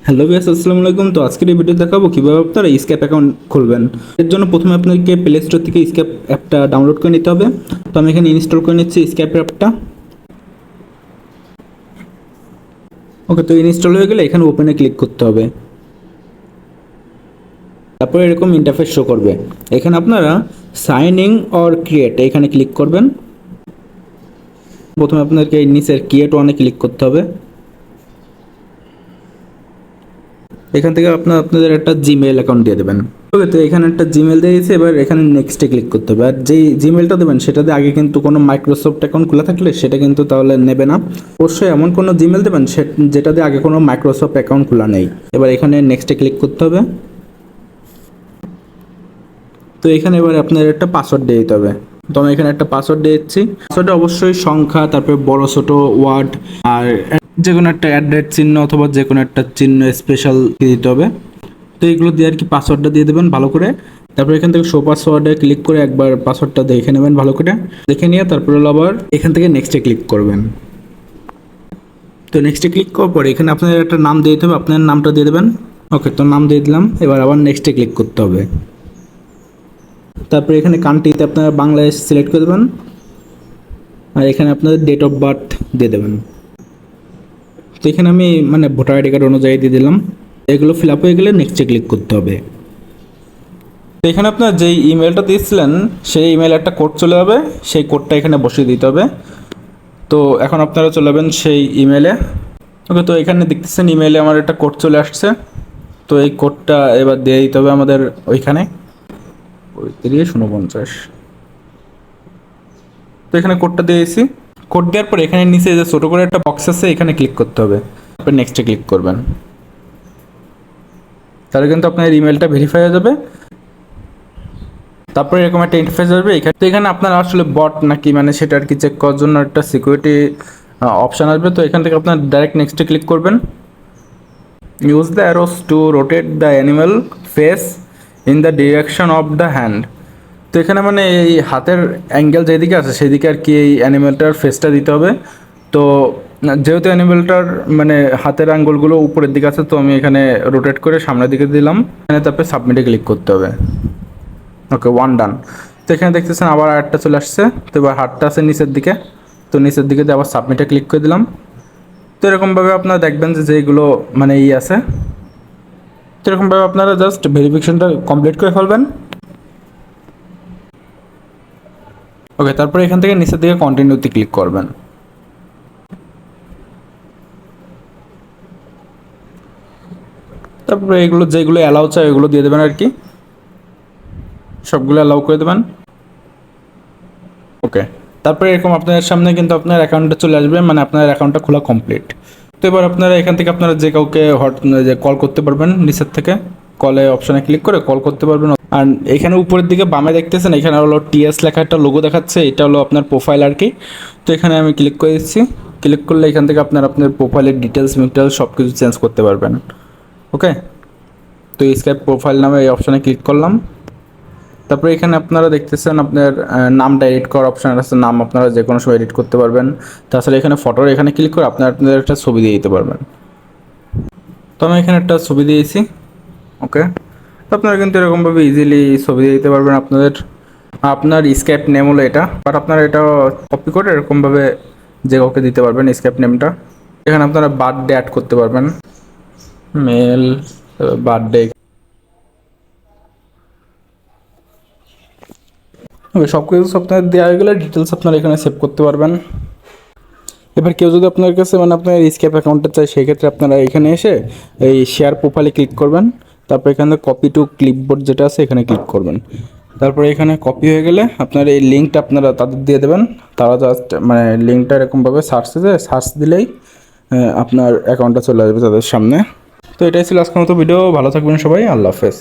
Hello guys, আসসালামু আলাইকুম। তো আজকের এই ভিডিও দেখাবো কিভাবে আপনারা স্ক্যাপ অ্যাকাউন্ট খুলবেন। এর জন্য প্রথমে আপনাকে প্লে স্টোর থেকে স্ক্যাপ অ্যাপটা ডাউনলোড করে নিতে হবে। তো আমি এখানে ইনস্টল করে নিচ্ছি স্ক্যাপ অ্যাপটা। ওকে, তো ইনস্টল হয়ে গেলে এখানে ওপেনে ক্লিক করতে হবে। তারপরে এরকম ইন্টারফেস শো করবে। এখানে আপনারা সাইন ইন অর ক্রিয়েট এখানে ক্লিক করবেন। প্রথমে আপনাদেরকে এই নিচের ক্রিয়েট ওয়ানে ক্লিক করতে হবে। এখান থেকে আপনাদের একটা জিমেইল অ্যাকাউন্ট দিয়ে দেবেন। ওকে, তো এখানে একটা জিমেল দিয়ে দিয়েছে, এবার এখানে নেক্সটে ক্লিক করতে হবে। আর যেই জিমেলটা দেবেন সেটাতে আগে কিন্তু কোনো মাইক্রোসফট অ্যাকাউন্ট খোলা থাকলে সেটা কিন্তু তাহলে নেবে না। অবশ্যই এমন কোনো জিমেল দেবেন যেটাতে আগে কোনো মাইক্রোসফট অ্যাকাউন্ট খোলা নেই। এবার এখানে নেক্সটে ক্লিক করতে হবে। তো এখানে এবার আপনার একটা পাসওয়ার্ড দিয়ে দিতে হবে। তো আমি এখানে একটা পাসওয়ার্ড দিয়ে দিচ্ছি। পাসওয়ার্ডে অবশ্যই সংখ্যা, তারপরে বড় ছোট ওয়ার্ড আর যে কোনো একটা অ্যাড্রেস চিহ্ন অথবা যে কোনো একটা চিহ্ন স্পেশাল দিতে হবে। তো এইগুলো দিয়ে আর কি পাসওয়ার্ডটা দিয়ে দেবেন ভালো করে। তারপর এখান থেকে শো পাসওয়ার্ডে ক্লিক করে একবার পাসওয়ার্ডটা দেখে নেবেন ভালো করে। দেখে নিয়ে তারপরে আবার এখান থেকে নেক্সটে ক্লিক করবেন। তো নেক্সটে ক্লিক করার পরে এখানে আপনার একটা নাম দিয়ে দিতে হবে, আপনার নামটা দিয়ে দেবেন। ওকে, তো নাম দিয়ে দিলাম। এবার আবার নেক্সটে ক্লিক করতে হবে। তারপরে এখানে কান্ট্রিতে আপনারা বাংলাদেশ সিলেক্ট করে দেবেন। আর এখানে আপনাদের ডেট অফ বার্থ দিয়ে দেবেন। তো এখানে আমি ভোটার আইডি কার্ড অনুযায়ী দিয়ে দিলাম। এগুলো ফিল আপ হয়ে গেলে নেক্সটে ক্লিক করতে হবে। তো এখানে আপনার যেই ইমেলটা দিয়েছিলেন সেই ইমেলে একটা কোড চলে যাবে, সেই কোডটা এখানে বসিয়ে দিতে হবে। তো এখন আপনারা চলে যাবেন সেই ইমেলে। ওকে, তো এখানে দেখতেছেন ইমেলে আমার একটা কোড চলে আসছে। তো এই কোডটা এবার দিয়ে দিতে হবে আমাদের ওইখানে 3549। তো এখানে কোডটা দিয়েছি। কোড দেওয়ার পর এখানে নিচে যে ছোটো করে একটা বক্স আছে এখানে ক্লিক করতে হবে। তারপর নেক্সটে ক্লিক করবেন। তাহলে কিন্তু আপনার ইমেলটা ভেরিফাই হয়ে যাবে। তারপরে এরকম একটা ইন্টারফেস আসবে। এখানে আপনার আসলে বট নাকি সেটা আর কি চেক করার জন্য একটা সিকিউরিটি অপশান আসবে। তো এখান থেকে আপনার ডাইরেক্ট নেক্সটে ক্লিক করবেন। Use the arrows to rotate the animal face in the direction of the hand. তো এখানে এই হাতের অ্যাঙ্গেল যেদিকে আছে সেদিকে আর কি এই অ্যানিমেলটার ফেসটা দিতে হবে। তো যেহেতু অ্যানিমেলটার হাতের আঙ্গুলগুলো উপরের দিকে আছে, তো আমি এখানে রোটেট করে সামনের দিকে দিলাম। এখানে তারপরে সাবমিটে ক্লিক করতে হবে। ওকে, ওয়ান ডান। তো এখানে দেখতেছেন আবার আরেকটা চলে আসছে। তো এবার হাতটা আছে নিচের দিকে, তো নিচের দিকে দিয়ে আবার সাবমিটে ক্লিক করে দিলাম। তো এরকমভাবে আপনারা দেখবেন যে যেগুলো আছে, তো এরকমভাবে আপনারা জাস্ট ভেরিফিকেশনটা কমপ্লিট করে ফেলবেন। ওকে, তারপরে এখান থেকে নিচের দিকে কন্টিনিউতে ক্লিক করবেন। তারপরে এগুলো যেগুলো অ্যালাউ চাই ওগুলো দিয়ে দেবেন আর কি, সবগুলো অ্যালাউ করে দেবেন। ওকে, তারপরে এরকম আপনার সামনে কিন্তু আপনার অ্যাকাউন্টটা চলে আসবে, আপনার অ্যাকাউন্টটা খোলা কমপ্লিট। তো এবার আপনারা এখান থেকে আপনারা যে কাউকে যে কল করতে পারবেন নিচের থেকে। কলে অপশানে ক্লিক করে কল করতে পারবেন। আর এখানে উপরের দিকে বামে দেখতেছেন এখানে হলো টিএস লেখা একটা লোগো দেখাচ্ছে, এটা হলো আপনার প্রোফাইল আর কি। তো এখানে আমি ক্লিক করে দিচ্ছি। ক্লিক করলে এখান থেকে আপনার প্রোফাইলের ডিটেলস সব কিছু চেঞ্জ করতে পারবেন। ওকে, তো স্কাইপ প্রোফাইল নামে এই অপশানে ক্লিক করলাম। তারপরে এখানে আপনারা দেখতেছেন আপনার নামটা এডিট করার অপশান আছে, নাম আপনারা যে কোনো সময় এডিট করতে পারবেন। তাছাড়া এখানে ফটোর এখানে ক্লিক করে আপনাদের একটা ছবি দিয়ে দিতে পারবেন। তো আমি এখানে একটা ছবি দিয়েছি। ওকে, তো আপনারা কিন্তু এরকমভাবে ইজিলি ছবি দিয়ে দিতে পারবেন। আপনার স্ক্যাপ নেম হলো এটা, বাট আপনারা এটা কপি করে এরকমভাবে যে কাউকে দিতে পারবেন স্ক্যাপ নেমটা। এখানে আপনারা বার্থডে অ্যাড করতে পারবেন, মেল বার্থডে। ওকে, সব কিছু আপনার দেওয়া হয়ে গেলে ডিটেলস আপনারা এখানে সেভ করতে পারবেন। এবার কেউ যদি আপনার কাছে আপনার স্ক্যাপ অ্যাকাউন্টটা চাই, সেই ক্ষেত্রে আপনারা এখানে এসে এই শেয়ার প্রোফাইলে ক্লিক করবেন। তারপর এখানে কপি টু ক্লিপবোর্ড যেটা আছে এখানে ক্লিক করবেন। তারপরে এখানে কপি হয়ে গেলে আপনার এই লিঙ্কটা আপনারা তাদের দিয়ে দেবেন। তারা জাস্ট লিঙ্কটা এরকমভাবে সার্চ দিলেই আপনার অ্যাকাউন্টটা চলে আসবে তাদের সামনে। তো এটাই ছিল আজকের মতো ভিডিও। ভালো থাকবেন সবাই, আল্লাহ হাফেজ।